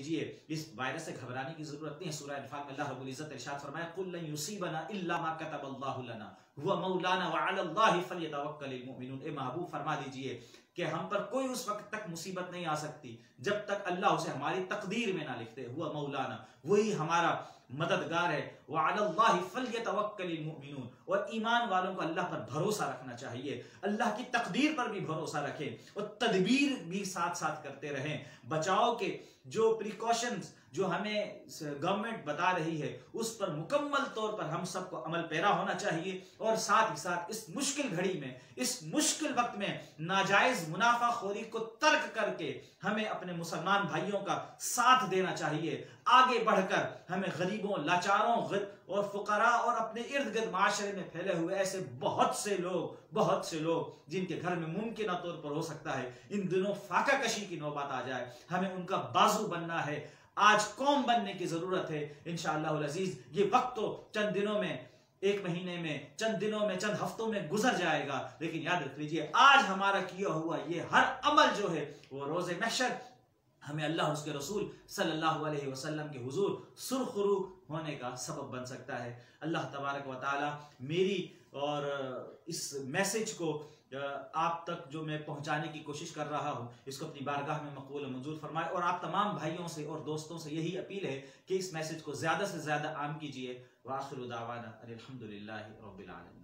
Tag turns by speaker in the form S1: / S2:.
S1: लीजिए इस वायरस से घबराने की जरूरत नहीं है। सूरह अनफाल में अल्लाह रब्बुल इज्जत इरशाद फरमाया, कुल लन युसीबना इल्ला मा कतबल्लाहु लना हुवा मौलाना व अलल्लाहि फल्यतवक्कलिल मुमिनून। ए महबूब फरमा दीजिए कि हम पर कोई उस वक्त तक मुसीबत नहीं आ सकती जब तक अल्लाह उसे हमारी तकदीर में ना लिखते। हुआ मौलाना, वही हमारा मददगार है। व अलल्लाहि फल्यतवक्कलिल मुमिनून, और ईमान वालों को अल्लाह पर भरोसा रखना चाहिए, अल्लाह की तकदीर पर भी भरोसा रखें और तदबीर भी साथ साथ करते रहें। बचाव के जो प्रिकॉशंस जो हमें गवर्नमेंट बता रही है उस पर मुकम्मल तौर पर हम सबको अमल पैरा होना चाहिए, और साथ ही साथ इस मुश्किल घड़ी में, इस मुश्किल वक्त में नाजायज मुनाफाखोरी को तर्क करके हमें अपने मुसलमान भाइयों का साथ देना चाहिए। आगे बढ़कर हमें गरीबों, लाचारों और फुकरा और अपने इर्द गिर्द माशरे में फैले हुए ऐसे बहुत से लोग जिनके घर में मुमकिन तौर पर हो सकता है इन दिनों फाका कशी की नौबत आ जाए, हमें उनका बाजू बनना है। आज कौम बनने की जरूरत है। इंशाअल्लाह अज़ीज ये वक्त तो चंद दिनों में, एक महीने में, चंद दिनों में, चंद हफ्तों में गुजर जाएगा, लेकिन याद रख लीजिए आज हमारा किया हुआ ये हर अमल जो है वो रोज़े महशर हमें अल्लाह उसके रसूल सल्लल्लाहु अलैहि वसल्लम के हुजूर सुरखरू होने का सबब बन सकता है। अल्लाह तबारक व तआला मेरी और इस मैसेज को आप तक जो मैं पहुंचाने की कोशिश कर रहा हूं इसको अपनी बारगाह में मकबूल मंजूर फरमाए, और आप तमाम भाइयों से और दोस्तों से यही अपील है कि इस मैसेज को ज़्यादा से ज़्यादा आम कीजिए। व आखिरु दावाना अनिल हम्दुलिल्लाहि रब्बिल आलमीन।